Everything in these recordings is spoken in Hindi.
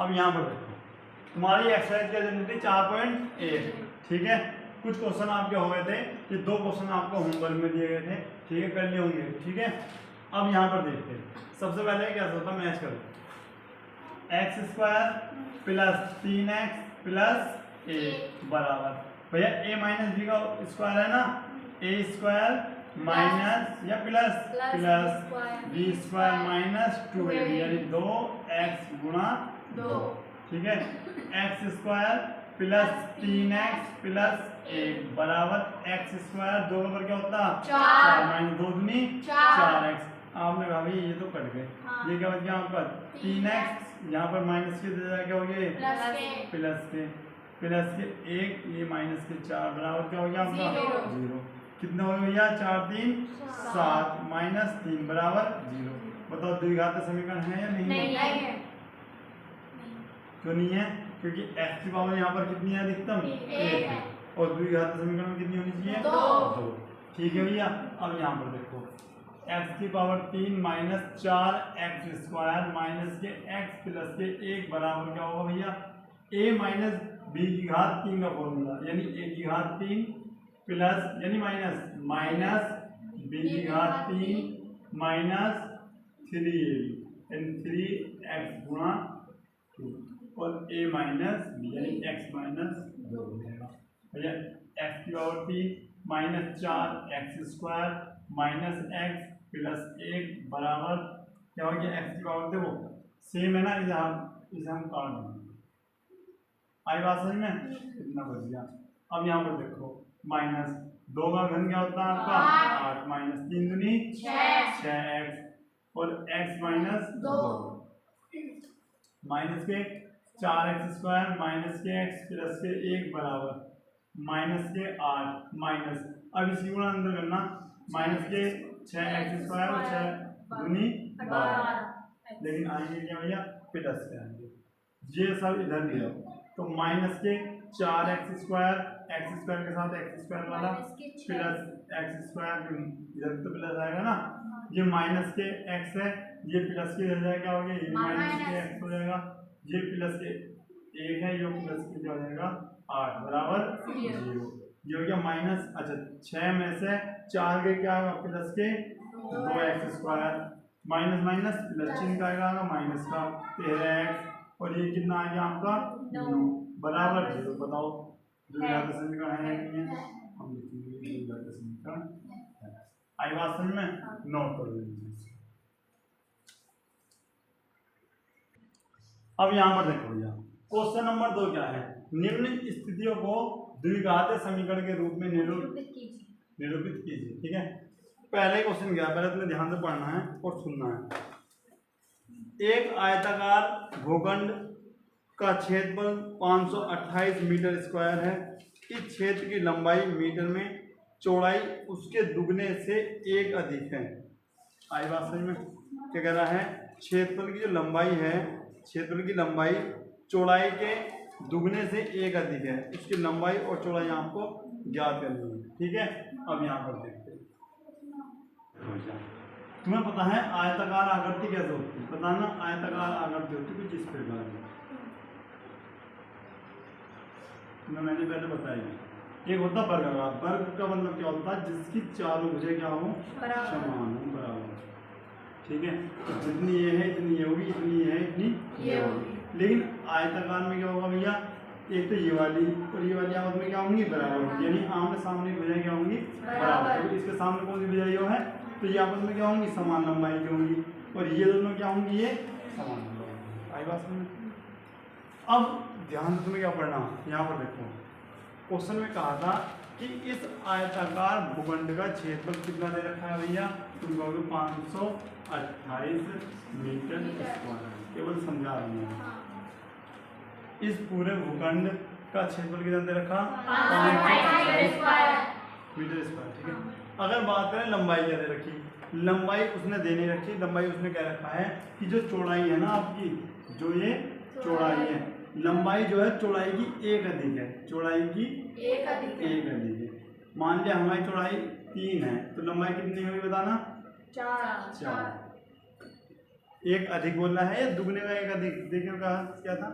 अब यहाँ पर देखो तुम्हारी एक्सरसाइज क्या देनी थी 4.1, ठीक है। कुछ क्वेश्चन आपके हो गए थे, ये 2 क्वेश्चन आपको होमवर्क में दिए गए थे, ठीक है, कर लिए होंगे, ठीक है। अब यहाँ पर देखते हैं, सबसे पहले क्या होता है, मैच करो x² plus 3x plus a बराबर, भैया a माइनस बी का स्क्वायर है ना, a² माइनस या प्लस b² माइनस 2ab यानी 2x गुणा 2, ठीक है। x² प्लस 3x प्लस 1 बराबर x² 2 का क्या होता है 4 माइनस 2 दूनी 4x। आपने कहा भाई ये तो कट गए, ये क्या बच गया आपका 3x, यहाँ पर माइनस के जगह क्या हो गया प्लस के 1, ये माइनस के 4 बराबर क्या हो गया आपका 0। कितना हो गया भैया 4 3 7 माइनस 3 बराबर 0। बताओ द्विघात समीकरण है या नहीं है? क्यों नहीं है? क्योंकि x की पावर यहाँ पर कितनी है अधिकतम 1 है और द्विघात समीकरण में कितनी होनी चाहिए 2, ठीक है भैया। अब यहाँ पर देखो x की पावर 3 माइनस 4x² माइनस के x प्लस के 1 बराबर क्या होगा भैया a माइनस b की घात 3 का फॉर्मूला, यानी a की घात 3 प्लस यानी माइनस b की घात 3 माइनस 3ab यानी 3x गुणा 2 और a माइनस b यानी x माइनस 2 हो जाएगा भैया। x की power 3 minus 4x² minus x plus 1 बराबर क्या हो गया x की पावर देखो सेम है ना, इसे हम काट देंगे, आई बात समझ में, कितना बच गया। अब यहाँ पर देखो माइनस 2 का घन क्या होता है आपका 8 माइनस 3 दूनी 6x और x माइनस 2 माइनस के 4x² माइनस के x प्लस के 1 बराबर माइनस के 8 माइनस, अब इसी गुणा अंदर करना, माइनस के 6x² और 6 दूनी 12, लेकिन आएंगे क्या भैया प्लस के आएंगे, ये सब इधर ले आओ तो माइनस के 4x² x² के साथ x² वाला प्लस x² इधर तो प्लस आएगा ना, ये माइनस के x है, ये प्लस के इधर जाएगा क्या हो गया ये माइनस के x हो जाएगा, ये प्लस के 1 है, ये प्लस के क्या हो जाएगा 8 बराबर 0। ये हो गया माइनस, अच्छा 6 में से 4 के क्या होगा प्लस के 2x² माइनस माइनस प्लस चिन्ह का आएगा माइनस का 13x और ये कितना आ गया आपका 9 बराबर 0। बताओ द्विघात समीकरण है कि नहीं है? हम लिखेंगे द्विघात समीकरण, आई बात समझ में, नोट कर लीजिए। अब यहाँ पर देखो भैया क्वेश्चन नंबर 2 क्या है, निम्न स्थितियों को द्विघात समीकरण के रूप में निरूपित कीजिए, ठीक है। पहले क्वेश्चन क्या है, पहले तुम्हें ध्यान से पढ़ना है और सुनना है। एक आयताकार भूखंड का क्षेत्रफल 528 मीटर स्क्वायर है, इस क्षेत्र की लंबाई मीटर में, चौड़ाई उसके दुगने से 1 अधिक है। आई बात समझ में, क्या कह रहा है, क्षेत्रफल की जो लंबाई है, क्षेत्रफल की लंबाई चौड़ाई के दुगने से 1 अधिक है, उसकी लंबाई और चौड़ाई आपको ज्ञात करनी है, ठीक है। अब यहाँ पर देखते हैं, तुम्हें पता है आयताकार आकृति कैसे होती है, पता ना, आयताकार आकृति होती है कुछ इस प्रकार की, मैंने पहले बताया। एक होता वर्गाकार, वर्ग का मतलब क्या होता है जिसकी चारों भुजें क्या हो समान हो बराबर, ठीक है। तो जितनी ये है इतनी ये होगी, इतनी ये है इतनी ये होगी, लेकिन आयताकार में क्या होगा भैया, एक तो ये वाली और ये वाली आपस में क्या होंगी बराबर होंगी, यानी आमने सामने भुजाएं क्या होंगी बराबर, तो इसके सामने कौन सी भुजाई है तो ये आपस में क्या होंगी समान लंबाई की होंगी, और ये दोनों क्या होंगी ये समान लंबाई। आई बात समझ। अब ध्यान से तुम्हें क्या पढ़ना, यहाँ पर देखो क्वेश्चन में कहा था कि इस आयताकार भूखंड का क्षेत्रफल कितना दे रखा है भैया, तुम कहोगे 528 मीटर स्क्वायर, केवल समझा रही है। इस पूरे भूखंड का क्षेत्रफल कितना दे रखा 528 मीटर स्क्वायर, ठीक है। अगर बात करें लंबाई क्या दे रखी, लंबाई उसने दे नहीं रखी, लंबाई उसने क्या रखा है कि जो चौड़ाई है ना आपकी, जो ये चौड़ाई है, लंबाई जो है चौड़ाई की 1 अधिक है, चौड़ाई की 1 अधिक है। मान लिया हमारी चौड़ाई 3 है तो लंबाई कितनी होगी बताना 4, एक अधिक बोलना है या दुगने का एक अधिक? देखिए कहा क्या था,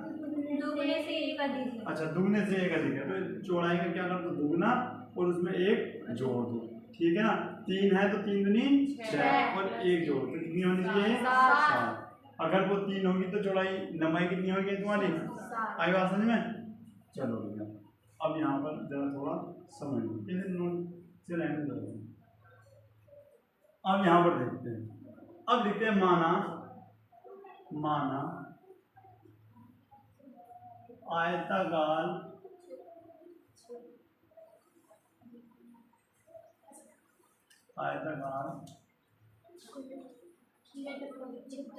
दुगने से एक अधिक। अच्छा दुगने से एक अधिक है तो चौड़ाई का क्या करना, दुगना और उसमें एक जोड़ दो, ठीक है ना। 3 है तो 3 दूनी 6 और एक जोड़ तो कितनी होनी चाहिए, 7। अगर वो 3 होगी तो चौड़ाई लंबाई कितनी होगी तुम्हारी, आई बात समझ में। चलो भैया अब यहाँ पर जरा थोड़ा समझ लो, अब यहाँ पर देखते हैं, अब लिखते हैं माना आयताकार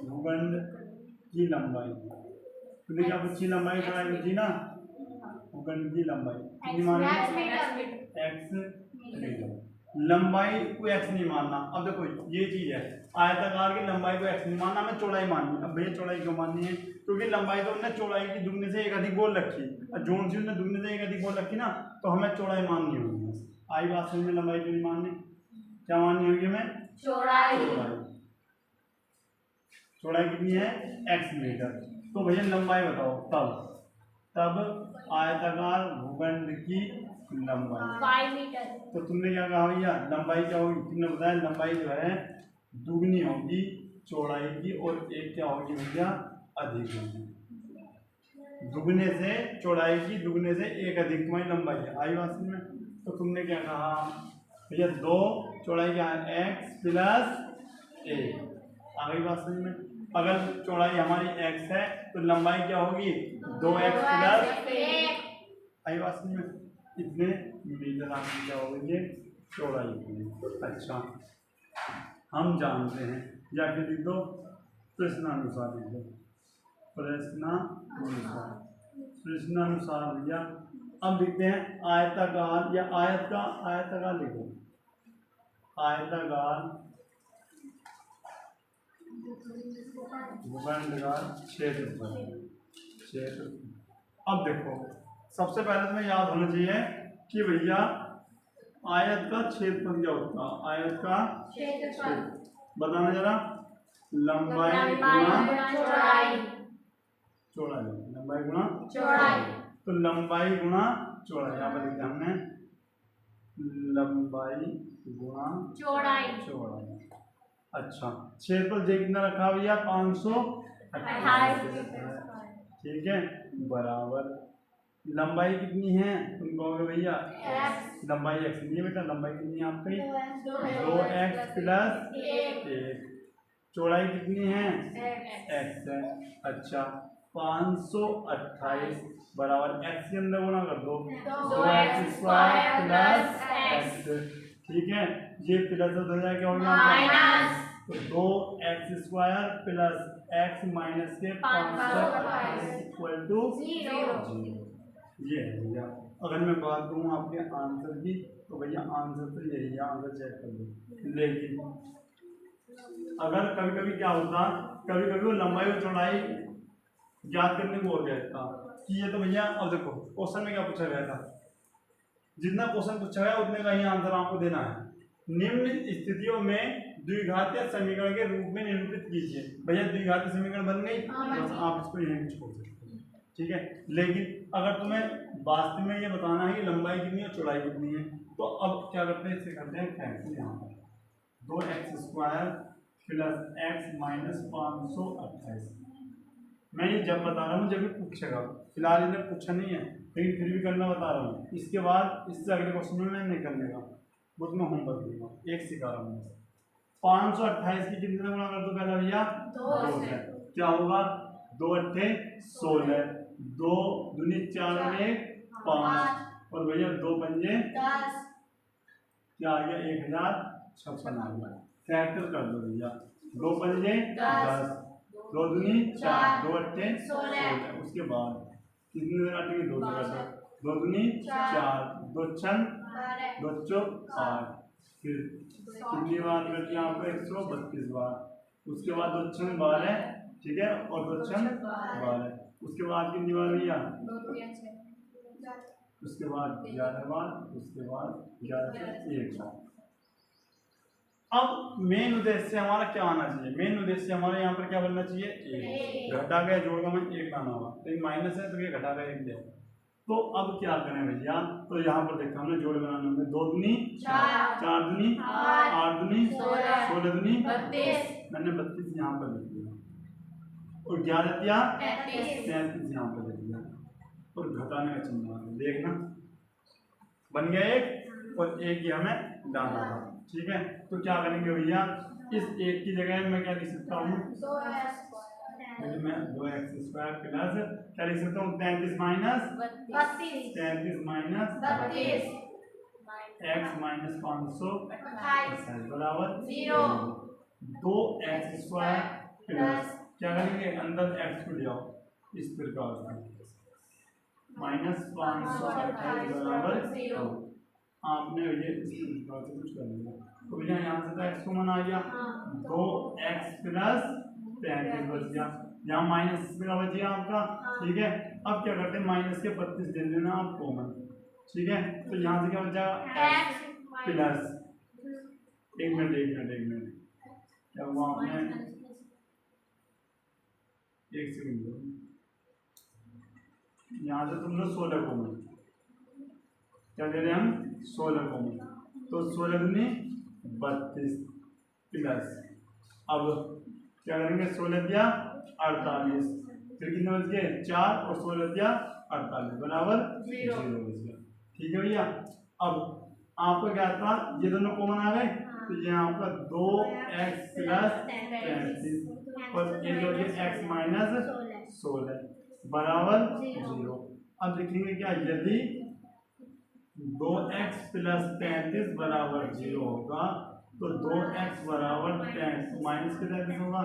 भूखंड की लंबाई, तो देखिए आप उसकी लंबाई चौड़ाई थी ना, भूखंड की लंबाई कितनी मानी, x मीटर। लंबाई को x नहीं मानना। अब देखो ये चीज है, आयताकार की लंबाई को x नहीं मानना, हमें चौड़ाई माननी है। अब भैया चौड़ाई क्यों माननी है, क्योंकि लंबाई तो हमने चौड़ाई की दुगने से एक अधिक बोल रखी, और जोन सी हमने दुगने से एक अधिक बोल रखी ना, तो हमें चौड़ाई माननी होगी। आई बात समझ में, लंबाई क्यों नहीं माननी, क्या माननी होगी हमें, चौड़ाई। चौड़ाई कितनी है, x मीटर। तो भैया लंबाई बताओ, तब आयताकार भूखंड की लंबाई y मीटर। तो तुमने क्या कहा भैया, लंबाई क्या होगी, तुमने बताया लंबाई जो है दुगनी होगी चौड़ाई की और एक क्या होगी भैया, अधिक होगी। दुगने से चौड़ाई की, दुगने से एक अधिक तुम्हारी लंबाई है। आई बात में। तो तुमने क्या कहा भैया, 2 चौड़ाई क्या है, x प्लस 1। आ गई बात समझ में। अगर चौड़ाई हमारी x है तो लंबाई क्या होगी, 2x प्लस 1। आई बात समझ में। इतने मीटर आपकी क्या होगी, चौड़ाई होगी। अच्छा हम जानते हैं, या फिर लिख दो प्रश्नानुसार, लिख दो प्रश्नानुसार भैया। अब लिखते हैं आयताकार, या आयताकार लिखो, आयताकार भूखंड का क्षेत्र। अब देखो सबसे पहले तुम्हें याद होना चाहिए कि भैया आयत का क्षेत्रफल क्या होता है, आयत का क्षेत्रफल बताना जरा, लंबाई गुणा चौड़ाई, लंबाई गुणा चौड़ाई। तो लंबाई गुणा चौड़ाई, यहाँ पर लिखा हमने लंबाई गुणा चौड़ाई। अच्छा क्षेत्रफल जे कितना रखा भैया, 528, ठीक है, बराबर लंबाई कितनी है, तुम कहोगे भैया लंबाई x नहीं है बेटा, लंबाई कितनी है आपकी, 2x प्लस 1। चौड़ाई कितनी है, x है। अच्छा 528 बराबर x के अंदर गुणा कर दो, 2x स्क्वायर प्लस x, ठीक है। ये प्लस हो जाएगा, क्या होगा माइनस, तो 2x square plus x minus के 528 इक्वल टू 0। ये है भैया। अगर मैं बात करूँ आपके आंसर की, तो भैया आंसर तो यही है, आंसर चेक कर लो। लेकिन अगर कभी कभी क्या होता, कभी कभी वो लंबाई और चौड़ाई याद करने को हो जाता कि ये तो भैया, अब देखो क्वेश्चन में क्या पूछा गया था, जितना क्वेश्चन पूछा गया उतने का ही आंसर आपको देना है। निम्न स्थितियों में द्विघातीय समीकरण के रूप में निरूपित कीजिए। भैया द्विघातीय समीकरण बन गई, बस आप इसको यहीं छोड़ सकते हैं, ठीक है। लेकिन अगर तुम्हें वास्तव में ये बताना है कि लंबाई कितनी और चौड़ाई कितनी है, तो अब क्या करते हैं, इससे करते हैं कैंसिल। यहाँ पर 2x square plus x minus 528। मैं ये जब बता रहा हूँ जब भी पूछेगा, फिलहाल इन्हें पूछा नहीं है लेकिन फिर भी करना बता रहा हूँ। इसके बाद इससे अगले क्वेश्चन में मैं नहीं करने का, वो तो मैं होमवर्क दूंगा, एक सिखा रहा हूँ। 528 की कितने गुणा कर दो पहला भैया, 2 से, क्या होगा 2 अट्ठे 16, 2 दूनी 4 में 5, और भैया 2 पंजे 10, क्या आ गया 1056 आ गया। फैक्टर कर दो भैया, 2 पंजे 10, 2 दूनी 4, 2 अट्ठे 16। उसके बाद कितने दिन अटेंगे, 2 से कर दो, 2 दूनी 4, 2 छन 2 चौक 8, फिर कितनी बार करते हैं आपको 132 बार। उसके बाद 2 छन 12, ठीक है, और 2 छन 12। उसके बाद कितनी बार भैया, उसके बाद 11 बार, उसके बाद 11 से 1 बार। अब मेन उद्देश्य हमारा क्या आना चाहिए? मेन उद्देश्य हमारा यहाँ पर क्या बनना चाहिए? एक। घटा गया जोड़ का मन एक लाना होगा, तो माइनस है तो ये घटा गया एक दिया। तो अब क्या करें भैया? तो यहाँ पर देखा हमने जोड़ बनाने में 2 दूनी 4, 4 दूनी 8 दूनी 16 दूनी 32। मैंने 32 यहाँ पर लिख दिया और 11 दिया 33 यहाँ पर लिख दिया और घटाने का चिन्ह देखना बन गया एक और एक ही हमें डालना था। ठीक है, तो क्या करेंगे भैया? इस एक की जगह मैं क्या लिख सकता हूँ? मैं 2x² प्लस क्या लिख सकता हूँ? 33 माइनस 33 माइनस 32 x माइनस 528 बराबर 0। 2x² प्लस क्या करेंगे? अंदर x को ले आओ इस प्रकार से माइनस 528 बराबर 0। आपने ये इस प्रकार से कुछ कर लिया तो भैया यहाँ से तो x को मन आ गया 2x प्लस 33 बच गया, यहाँ माइनस का बच गया आपका। ठीक है, अब क्या करते हैं? माइनस के 32 दे देना आप कॉमन। ठीक है, तो यहाँ से क्या बचा? x प्लस एक मिनट क्या हुआ? आपने एक सेकंड, यहाँ से तुम लोग 16 कॉमन क्या दे रहे हैं हम? 16 कॉमन, तो 16 दूनी 32 प्लस अब क्या करेंगे? 16 दिया 48, फिर कितने बच गए? 4 और 16 दिया 48 बराबर 0 बच गया। ठीक है भैया, अब आपका क्या था? ये दोनों कॉमन आ गए तो ये आपका 2x प्लस 33 और ये जो x माइनस 16 बराबर 0। अब लिखेंगे क्या? यदि 2x प्लस 33 बराबर 0 होगा तो 2x बराबर 33 माइनस के 33 होगा।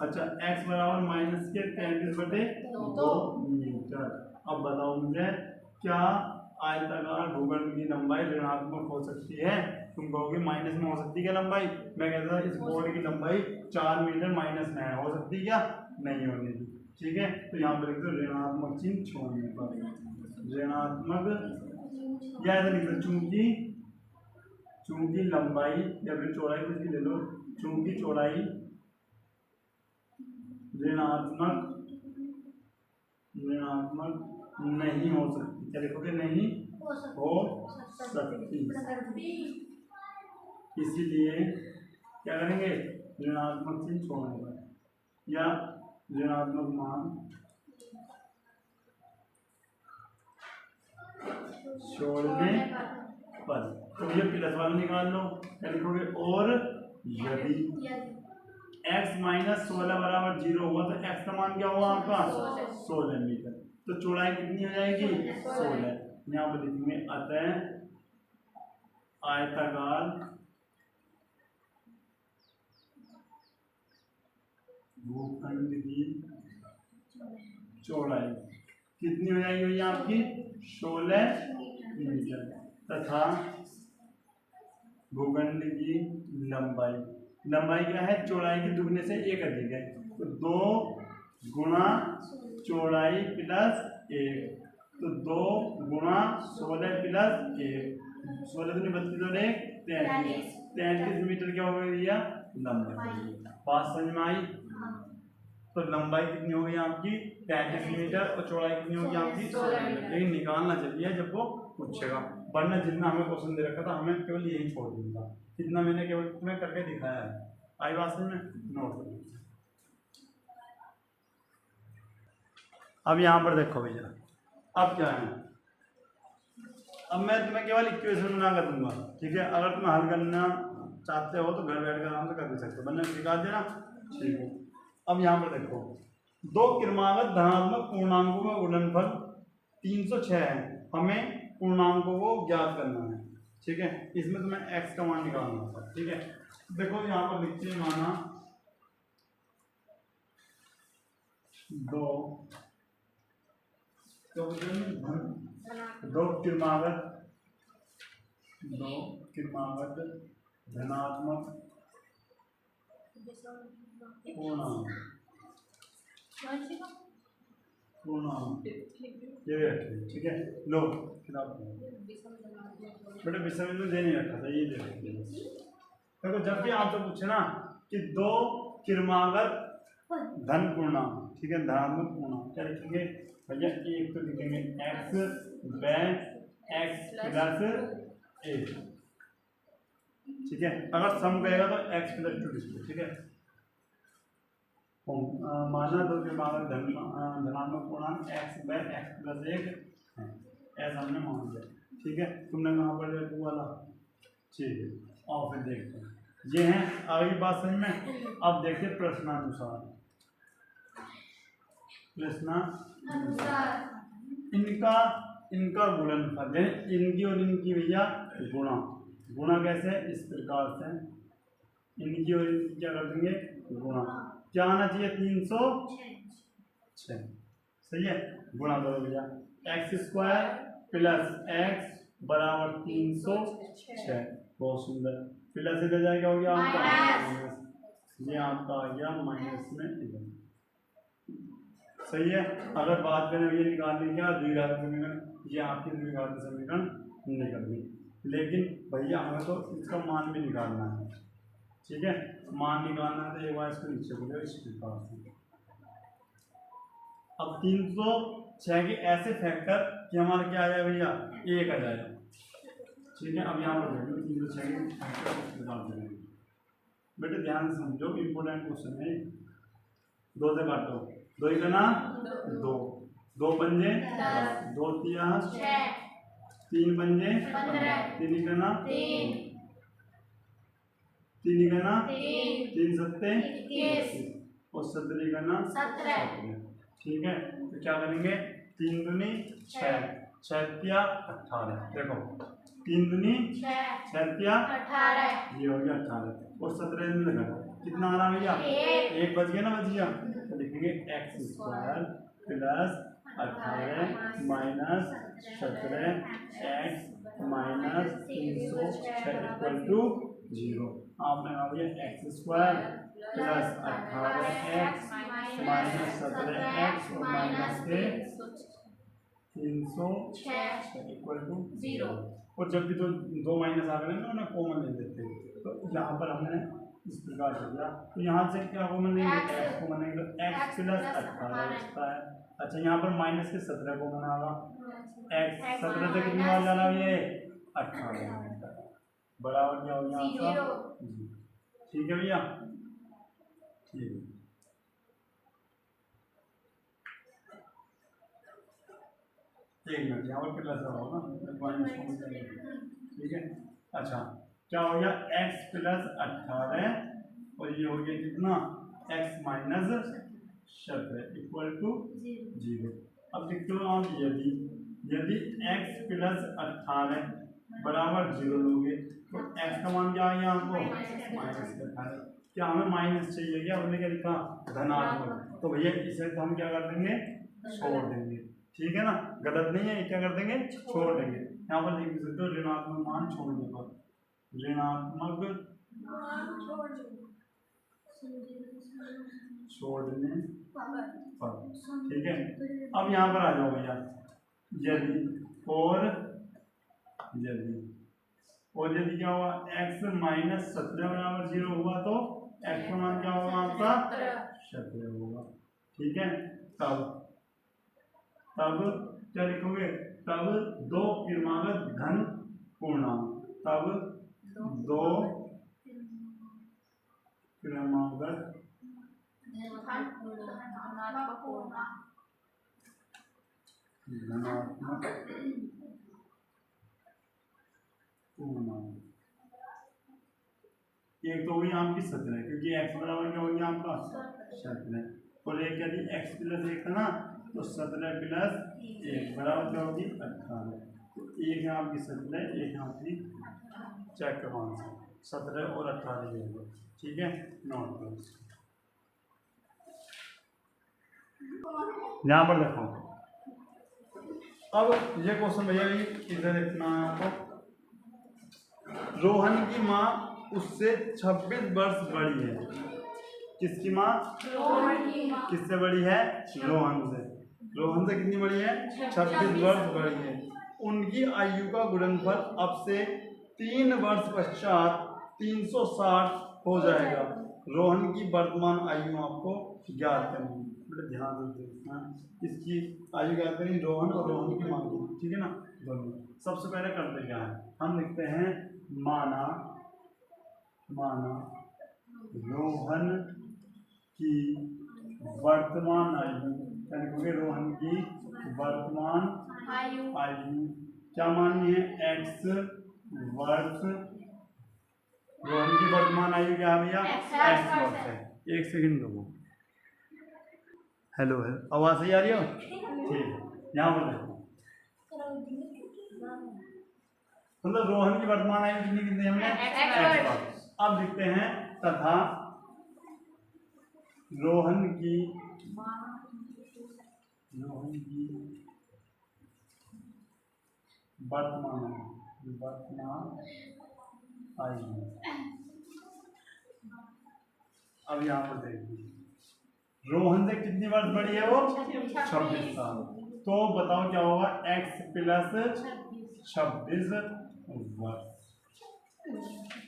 अच्छा, x बराबर माइनस के 33 बटे 2 मीटर। अब बताओ मुझे, क्या आयताकार भूखंड की लंबाई ऋणात्मक हो सकती है? तुम कहोगे माइनस में हो सकती है लंबाई। मैं कहता था इस बोर्ड की लंबाई 4 मीटर माइनस में है, हो सकती क्या? नहीं होने की। ठीक है, तो यहाँ पर लिख दो ऋणात्मक चिन्ह छोड़ने पर ऋणात्मक या ऐसा लिख दो चूंकि लंबाई या फिर चौड़ाई कुछ भी ले लो, चूंकि चौड़ाई ऋणात्मक नहीं हो सकती। क्या लिखोगे? नहीं हो सकती, इसीलिए क्या करेंगे? ऋणात्मक चिन्ह छोड़ने पर या ऋणात्मक मान छोड़ने पर। तो ये प्लस वाला निकाल लो, क्या लिखोगे? और यदि x माइनस 16 बराबर 0 हुआ तो x का मान क्या हुआ आपका? 16 मीटर। तो चौड़ाई कितनी हो जाएगी? 16। यहाँ पर लिखेंगे अतः आयताकार भूखंड की चौड़ाई कितनी हो जाएगी भैया आपकी? 16 मीटर तथा भूखंड की लंबाई क्या है? चौड़ाई के दुगने से 1 अधिक है, तो 2 गुणा चौड़ाई प्लस 1, तो 2 गुणा 16 प्लस 1, 16 दूनी 32 और 1 33 मीटर क्या हो गई भैया? लंबाई। बात समझ में आई? तो लंबाई कितनी हो गई आपकी? 33 मीटर और चौड़ाई कितनी होगी आपकी? 16 मीटर। लेकिन निकालना चाहिए जब वो पूछेगा, वरना जितना हमें क्वेश्चन दे रखा था हमें केवल यही छोड़ दूंगा। इतना मैंने केवल तुम्हें करके दिखाया है। आई बात समझ में? नोट। अब यहाँ पर देखो भैया, अब क्या है? अब मैं तुम्हें केवल इक्वेशन बना कर दूंगा। ठीक है, अगर तुम्हें हल करना चाहते हो तो घर बैठ कर आराम से कर भी सकते हो, वरना निकाल देना। ठीक है, अब यहाँ पर देखो, 2 क्रमागत धनात्मक पूर्णांकों का गुणनफल 306 है, हमें पूर्णांकों को ज्ञात करना है। ठीक है, इसमें तुम्हें x का मान निकालना होगा। ठीक है, देखो यहाँ पर लिखते हैं माना 2 क्रमागत धनात्मक पूर्णांक ये रखिए। ठीक है, लो किताब बेटा विषय में दे नहीं रखा था, ये दे रखिए। देखो जब भी आपसे पूछे ना कि दो क्रमागत धन पूर्णांक, ठीक है, धनात्मक पूर्णांक क्या लिखेंगे भैया? एक तो लिखेंगे एक्स व एक्स प्लस ए, ठीक है। अगर सम करेगा तो एक्स प्लस 2 लिखिए, ठीक है। माना दो क्रमागत धनात्मक पूर्णांक एक्स व एक्स प्लस 1 है, ऐसा हमने मान लिया, ठीक है। तुमने कहाँ पर लिया 2 वाला, ठीक है। और फिर देखते हैं ये है आगे बात समझ में। अब देखिए प्रश्नानुसार, इनका गुणनफल है, इनकी और इनकी भैया गुणा। गुणा कैसे? इस प्रकार से इनकी और इनकी क्या कर देंगे? गुणा। क्या आना चाहिए? 306, सही है। गुणा करो भैया, एक्स स्क्वायर प्लस एक्स बराबर 306, बहुत सुंदर। प्लस इधर जाएगा हो गया आपका माइनस, ये आपका आ गया माइनस में इधर, सही है। अगर बात करें ये निकालने क्या द्विघात समीकरण, ये आपकी द्विघात समीकरण निकल गई, लेकिन भैया हमें तो इसका मान भी निकालना है, ठीक है। मान निकालना है तो एक बार इसको नीचे बोलो इस प्रकार से। अब 306 के ऐसे फैक्टर कि हमारा क्या आ जाए भैया? 1 आ जाएगा, ठीक है। अब यहाँ पर देखो 306 के फैक्टर निकाल देंगे। बेटे ध्यान से समझो, इम्पोर्टेंट क्वेश्चन है। 2 से काटो, 2 ही करना 2, 2 पंजे 2 तिया 3 पंजे 3 ही करना 3 ही करना 3 सत्ते और 17 ही करना 17, ठीक है। तो क्या करेंगे? 3 दूनी 6, 6 तिया 18, देखो 3 दूनी 6 तिया 18, ये हो गया 18 और 17 में लगा कितना आ रहा भैया? 1 बच गया ना, बच गया। तो लिखेंगे x square plus 18 minus 17 x minus 306 equal to 0। आपने कहा भैया x square plus 18 x minus 17 x और माइनस के 306 इक्वल टू 0। और जब भी दो माइनस आ गए ना उन्हें कॉमन ले देते हैं, तो यहाँ पर हमने इस प्रकार से दिया। तो यहाँ से क्या कॉमन लेंगे? एक्स कॉमन लेंगे, तो एक्स प्लस 18 होता है। अच्छा यहाँ पर माइनस के 17 कॉमन आ रहा, एक्स 17 से कितनी बार जाना? ये 18 बराबर क्या हो गया आपका? ठीक है भैया, ठीक है। एक मिनट यहाँ पर प्लस होगा ना, ठीक है। अच्छा क्या हो गया? x प्लस 18 और ये हो गया कितना? x minus 17 equal to 0। अब देखते हो आप, यदि x प्लस 18 बराबर 0 लोगे तो x का मान क्या आ गया आपको? माइनस 18। क्या हमें माइनस चाहिए क्या? हमने क्या लिखा? धनात्मक। तो भैया इसे तो हम क्या कर देंगे? छोड़ देंगे, ठीक है ना। गलत नहीं है, क्या कर देंगे? छोड़ देंगे। यहाँ पर लिख सकते हो ऋणात्मक मान छोड़ने पर, ऋणात्मक छोड़ने पर, ठीक है। अब यहाँ पर आ जाओ भैया, यदि क्या हुआ? x माइनस 17 बराबर 0 हुआ तो x का मान क्या होगा आपका? 17 होगा, ठीक है। तब क्या लिखोगे? तब दो क्रमागत धन पूर्णांक, तब दो क्रमागत धनात्मक पूर्णांक, एक तो हुई आपकी 17 क्योंकि x बराबर क्या हो गया आपका? 17, और एक यदि x प्लस 1 था ना तो 17 प्लस 1 बराबर क्या होगी? 18। तो एक है आपकी 17, एक है आपकी चेक करो आंसर 17 और 18 ये होगा, ठीक है। नोट करो, यहाँ पर देखो। अब ये क्वेश्चन भैया इधर देखना है आपको। रोहन की माँ उससे 26 वर्ष बड़ी है। किसकी माँ? रोहन की माँ। किससे बड़ी है? रोहन से। रोहन से कितनी बड़ी है? 26 वर्ष बड़ी है। उनकी आयु का गुणनफल अब से 3 वर्ष पश्चात 360 हो जाएगा। रोहन की वर्तमान आयु आपको ज्ञात करनी है, मतलब ध्यान से देखना, इसकी आयु ज्ञात करनी रोहन और रोहन की मां की, ठीक है ना। दोनों सबसे पहले करते क्या है, हम लिखते हैं माना रोहन की वर्तमान आयु, यानी रोहन की वर्तमान आयु क्या मानी है, x वर्ष। रोहन की वर्तमान आयु क्या है भैया, x वर्ष है। एक सेकंड दो, हेलो है, आवाज सही आ रही हो, ठीक। यहाँ पर देखो, मतलब रोहन की वर्तमान आयु कितनी कितनी हमने x वर्ष। अब लिखते हैं तथा रोहन की वर्तमान आयु। अब यहाँ पर देखिए, रोहन से कितनी वर्ष बड़ी है वो, 26 साल। तो बताओ क्या होगा, x प्लस 26 वर्ष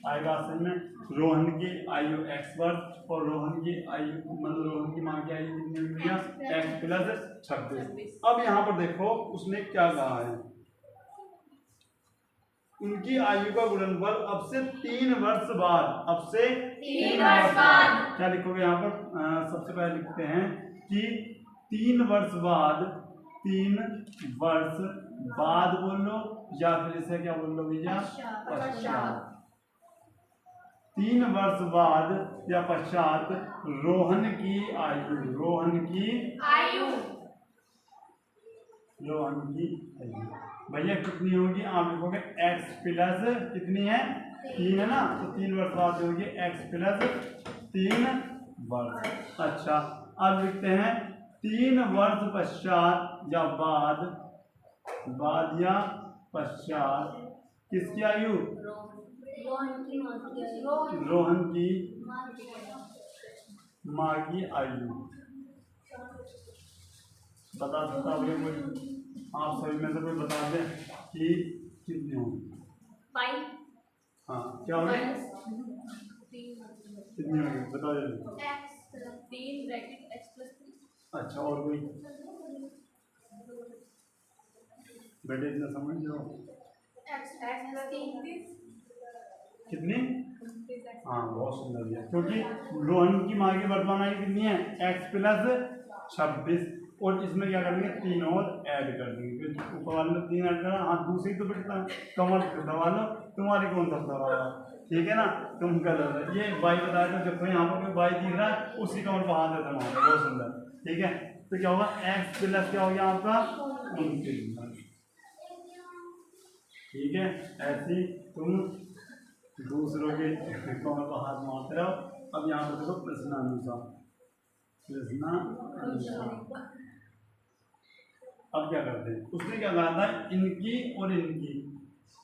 आएगा असल में। रोहन की आयु x वर्ष और रोहन की आयु मतलब रोहन की मां की आयु कितनी हुई है, x प्लस 26। अब यहाँ पर देखो उसने क्या कहा है, उनकी आयु का गुणनफल अब से 3 वर्ष बाद, अब से 3 वर्ष बाद क्या लिखोगे यहाँ पर, सबसे पहले लिखते हैं कि 3 वर्ष बाद, 3 वर्ष बाद बोल लो या फिर इसे क्या बोल लो भैया, पश्चात। 3 वर्ष बाद या पश्चात रोहन की आयु भैया कितनी होगी, आप लिखोगे x प्लस कितनी है, 3 है ना, तो 3 वर्ष बाद होगी x प्लस 3 वर्ष। अच्छा अब लिखते हैं 3 वर्ष पश्चात या बाद या पश्चात किसकी आयु, रोहन की माँ की आयु। बता सकता है कोई, आप सभी में से कोई बता दें कि कितनी होगी, 5। हाँ क्या होगी, कितनी होगी बता दे, 3 ब्रैकेट x प्लस 3। अच्छा और कोई बेटे इतना समझ लो, x प्लस 3 कितनी, हाँ बहुत सुंदर है, क्योंकि रोहन की माँ की वर्तमान आयु कितनी है, x प्लस 26 और इसमें क्या करेंगे 3 और ऐड कर देंगे, क्योंकि ऊपर वाले में 3 ऐड करना, हाँ दूसरी तो बेटा कमर दबा लो, तुम्हारी कौन सा दबा, ठीक है ना, तुम कर लो ये बाई बताया था, जब यहाँ पर कोई बाई दिख रहा है उसी कमर पर हाथ देता है, बहुत सुंदर, ठीक है। तो क्या होगा x प्लस क्या हो गया आपका 29, ठीक है। ऐसे तुम दूसरों के कमर पर हाथ मारते रहो। अब यहाँ पर देखो प्रश्नानुसार, अब क्या करते हैं, उसने क्या कहा था, इनकी और इनकी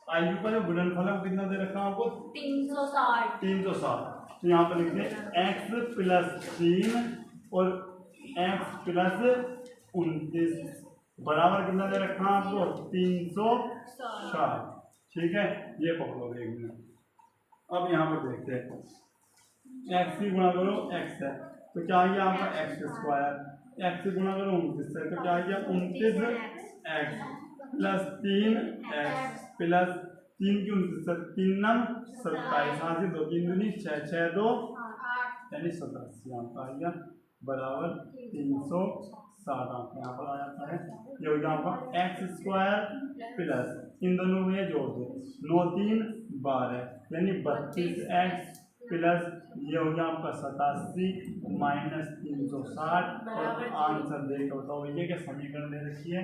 आयु का जो गुणनफल है कितना दे रखा है आपको, 360। तो यहाँ पर लिखते हैं x प्लस 3 और x प्लस 29 बराबर कितना दे रखा है आपको, 360, ठीक है। ये पकड़ोगे एक मिनट। अब यहाँ पर देखते हैं x की गुणा करो x है तो क्या आ गया आपका x स्क्वायर, x से गुणा करो 29 है तो क्या आ गया 29x प्लस 3x प्लस 3 की 29, 3 नम 27, यहाँ से 2 3 दूनी 6 6 2 यानी 87 यहाँ पर आ गया बराबर 360 आपको यहाँ पर आ जाता है। ये हो गया आपका x स्क्वायर प्लस इन दोनों में जोड़ दो 9 3 12 यानी 32x प्लस ये हो गया आपका 87 माइनस 360 और आंसर देखो बताओ ये क्या समीकरण दे रखी है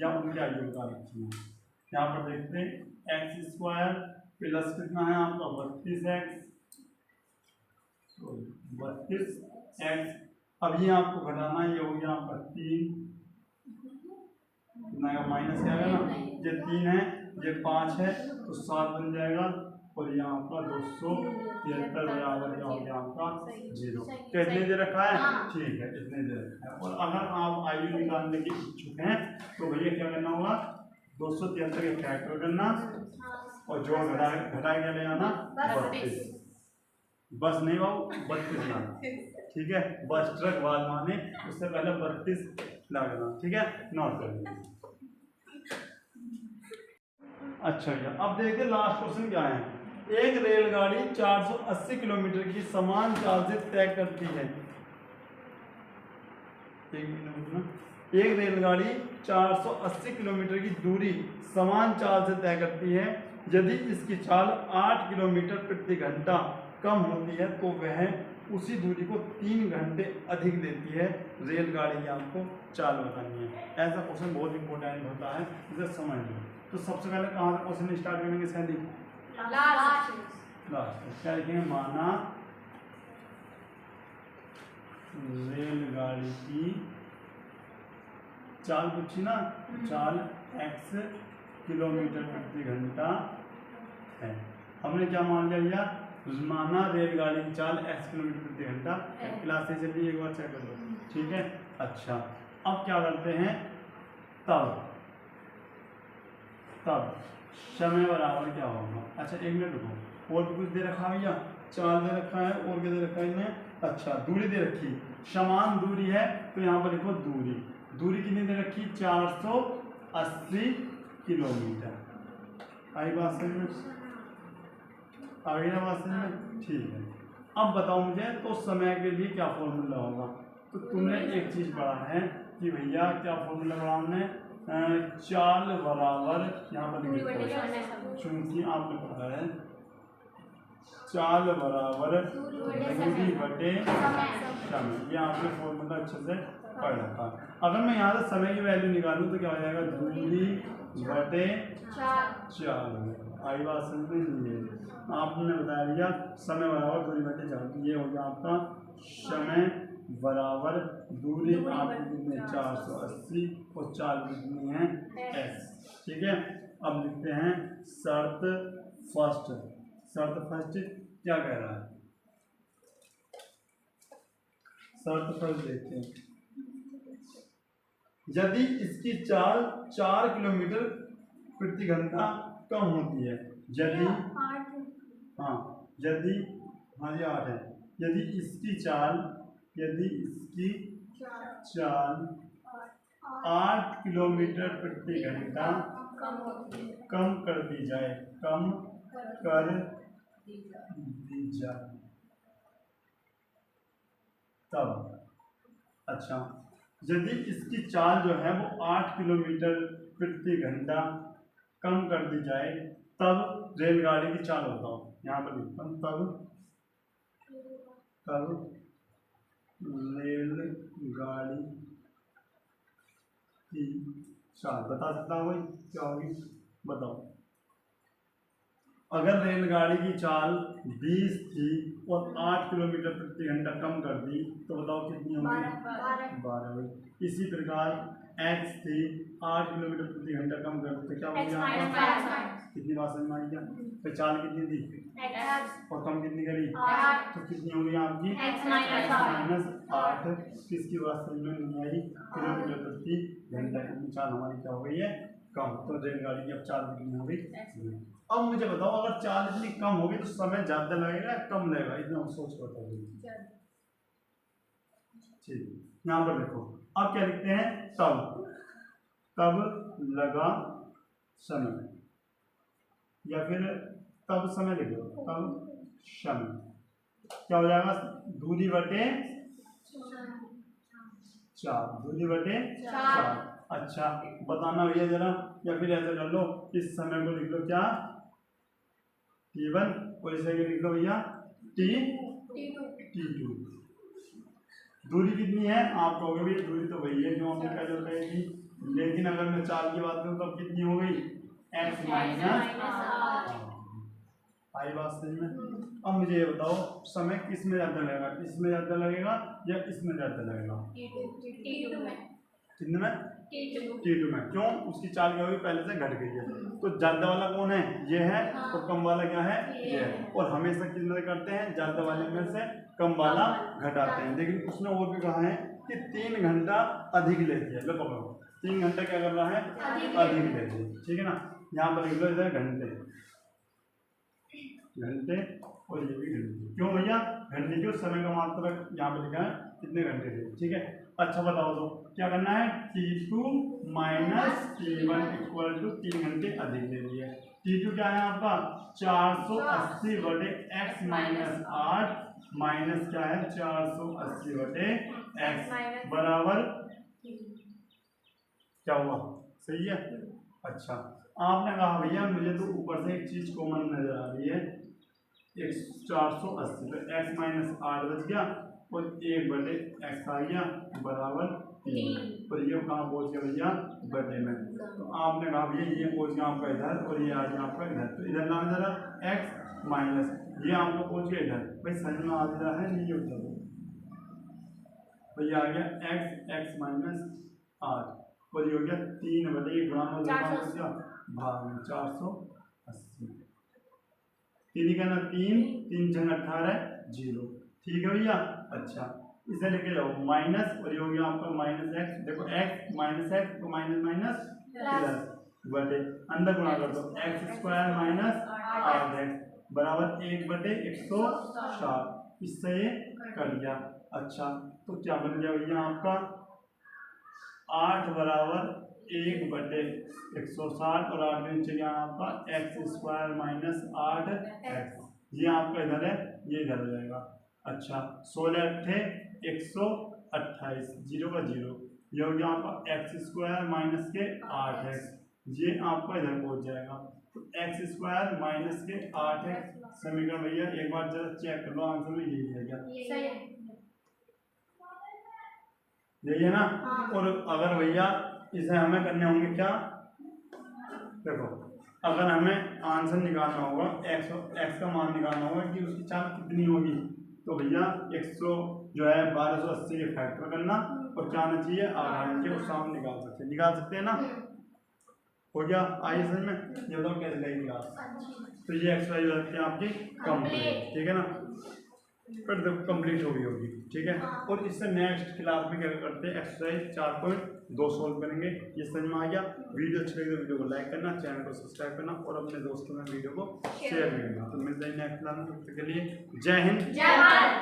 या उनकी आयु बता रखी है। यहाँ पर देखते हैं एक्स स्क्वायर प्लस कितना है आपका 32x अभी आपको घटाना ये हो गया आपका 3 माइनस क्या है ना ये 3 है ये 5 है तो 7 बन जाएगा और यहाँ पर 273 बराबर क्या हो गया आपका 0। कितने दे रखा है, ठीक है इतने दे रखा है। और अगर आप आयु निकालने के इच्छुक हैं तो भैया क्या करना होगा 273 के फैक्टर करना और जो घटाए क्या ले आना 32 बस नहीं बाबू 32 लाख, ठीक है। बस ट्रक बाद माने उससे पहले 32 लगना, ठीक है, नोट कर लीजिए। अच्छा भैया अब देखिए लास्ट क्वेश्चन क्या है। एक रेलगाड़ी 480 किलोमीटर की समान चाल से तय करती है। एक मिनट ना। एक रेलगाड़ी 480 किलोमीटर की दूरी समान चाल से तय करती है। यदि इसकी चाल 8 किलोमीटर प्रति घंटा कम होती है तो वह उसी दूरी को 3 घंटे अधिक लेती है। रेलगाड़ी की आपको चाल बतानी है। ऐसा क्वेश्चन बहुत इंपॉर्टेंट होता है, इसे समझ लो। तो सबसे पहले कहाँ से क्वेश्चन स्टार्ट करेंगे सैदी? लास्ट क्या लिखेंगे? माना रेलगाड़ी की चाल पूछी ना, चाल x किलोमीटर प्रति घंटा है। हमने क्या मान लिया भैया? माना रेलगाड़ी की चाल x किलोमीटर प्रति घंटा है। क्लास से चलिए एक बार चेक कर लो, ठीक है। अच्छा अब क्या करते हैं, तब समय बराबर क्या होगा? अच्छा एक मिनट रुको, और भी कुछ दे रखा है भैया? चाल दे रखा है और क्या दे रखा है इन्हें? अच्छा दूरी दे रखी, समान दूरी है तो यहाँ पर लिखो दूरी। दूरी कितनी दे रखी? 480 किलोमीटर। आई बात समझ में? आ गई ना बात समझ में? ठीक है। अब बताओ मुझे तो समय के लिए क्या फॉर्मूला होगा? तो तुमने एक चीज पढ़ा है कि भैया क्या फॉर्मूला पढ़ा हमने? चाल बराबर यहाँ पर चूंकि आपने पढ़ा है चाल बराबर दूरी बटे समय, ये आपने फॉर्मूला अच्छे से पढ़ रखा। अगर मैं यहाँ से समय की वैल्यू निकालूं तो क्या हो जाएगा? दूरी बटे चाल। आई बात समझ में? आपने बताया भैया समय बराबर दूरी बटे चाल, ये हो गया आपका समय बराबर दूरी आपकी कितनी 480 और चाल कितनी है x, ठीक है। अब लिखते हैं शर्त फर्स्ट। शर्त फर्स्ट क्या कह रहा है? शर्त फर्स्ट देखते हैं। यदि इसकी चाल 4 किलोमीटर प्रति घंटा कम होती है, यदि यदि ये 8 है। यदि इसकी चाल 8 किलोमीटर प्रति घंटा कम कर दी जाए, तब। अच्छा यदि इसकी चाल जो है वो 8 किलोमीटर प्रति घंटा कम कर दी जाए तब रेलगाड़ी की चाल बताओ। यहाँ पर लिखता हूँ तब रेलगाड़ी की चाल बता सकता हूँ भाई क्या होगी? बताओ। अगर रेलगाड़ी की चाल 20 थी और 8 किलोमीटर प्रति घंटा कम कर दी तो बताओ कितनी होगी? 12। इसी प्रकार x थी 8 किलोमीटर प्रति घंटा कम कर दी तो क्या होगी? कितनी बात समझ में आई क्या? तो चाल कितनी थी और कम कितनी करी तो कितनी होगी आपकी? -8। किसकी बात समझ में नहीं आई? किलोमीटर प्रति घंटा कितनी चाल हमारी क्या हो गई है? कम। तो रेलगाड़ी की अब चाल कितनी हो गई? अब मुझे बताओ अगर चाल इतनी कम होगी तो समय ज्यादा लगेगा या कम लगेगा? इतना सोच कर बताओ। ठीक यहाँ पर देखो अब क्या लिखते हैं? तब लगा समय, या फिर तब समय लिख दो। तब समय क्या हो जाएगा? दूरी बटे 4। दूरी बटे 4। अच्छा बताना भैया जरा, या फिर ऐसा कर लो इस समय को लिख लो क्या? T1 और इसे लिख लो भैया T2। दूरी कितनी है? आप कहोगे भैया दूरी तो वही है जो हमने क्या जो कही थी, लेकिन अगर मैं चाल की बात करूँ तो अब कितनी हो गई? x minus. आई बात सही में? अब मुझे ये बताओ समय किस में ज्यादा लगेगा? इसमें ज्यादा लगेगा या इसमें ज्यादा लगेगा? कितने में? T2 में। क्यों? उसकी चाल क्या हुई? पहले से घट गई है। तो ज्यादा वाला कौन है? ये है। और कम वाला क्या है? ये है। और हमेशा किस में करते हैं? ज्यादा वाले में से कम वाला घटाते हैं। लेकिन उसने वो भी कहा है कि 3 घंटा अधिक लेती है। लो पकड़ो, 3 घंटा क्या कर रहा है? अधिक लेती है, ठीक है ना। यहाँ पर लिख लो इधर घंटे। घंटे और ये भी घंटे। क्यों भैया? घंटे क्यों? समय का मात्रक यहाँ पे लिखा है कितने घंटे थे। ठीक है, अच्छा बताओ तो क्या करना है? T2 minus T1 equal to 3 घंटे अधिक ले लिए। T2 क्या है आपका? 480 बटे x माइनस 8 माइनस क्या है? 480 बटे x बराबर क्या हुआ? सही है। अच्छा, आपने कहा भैया मुझे तो ऊपर से एक चीज कॉमन नजर आ रही है, 480 तो x माइनस 8 बच गया और 1 बटे x आ गया बराबर 3। और ये कहाँ पहुंच गया भैया? बटे में। तो आपने कहा भैया ये पहुंच गया आपका इधर और ये आ गया आपका इधर, तो इधर ना जरा x माइनस ये आपको पहुंच गया इधर। भाई समझ में आ रहा है नहीं? होता भैया आ गया x माइनस 8 और ये हो गया 3 बटे गुणा में भाग में 480। 3 का ना 3 जन 18 0। ठीक है भैया। अच्छा, इसे लेके जाओ माइनस और ये हो गया आपका माइनस x। देखो x माइनस x तो माइनस माइनस प्लस बटे अंदर गुणा कर दो x स्क्वायर माइनस 8x बराबर 1 बटे 160। इससे ये कट गया। अच्छा, तो क्या बन गया भैया आपका? 8 बराबर 1 बटे 160 और 8 नीचे गया आपका x स्क्वायर माइनस 8x। ये आपका इधर है, ये इधर हो जाएगा। अच्छा, 16 थे 128 0 का 0, ये हो गया आपका x स्क्वायर माइनस के 8x। ये आपका इधर पहुंच जाएगा। तो x स्क्वायर माइनस के 8x समीकरण भैया एक बार जरा चेक कर लो, आंसर में यही है क्या? यही है ना? और अगर भैया इसे हमें करने होंगे क्या? देखो, अगर हमें आंसर निकालना होगा x का मान निकालना होगा कि उसकी चाल कितनी होगी, तो भैया 100 जो है 1280 के फैक्टर करना और क्या आना चाहिए? आधा के उस सामने निकाल सकते हैं ना? हो गया? आइए समझ में, ये बताओ कैसे लगेगा। तो ये एक्सरसाइज होती है आपकी कंप्लीट। ठीक है ना? फिर देखो कंप्लीट होगी। ठीक है, और इससे नेक्स्ट क्लास में क्या करते हैं? एक्सरसाइज 4.2 सॉल्व करेंगे। ये समझ में आ गया? वीडियो अच्छी लगी तो वीडियो को लाइक करना, चैनल को सब्सक्राइब करना और अपने दोस्तों में वीडियो को शेयर करना। तो मिलते हैं नेक्स्ट क्लास में, तब तक के लिए जय हिंद जय भारत।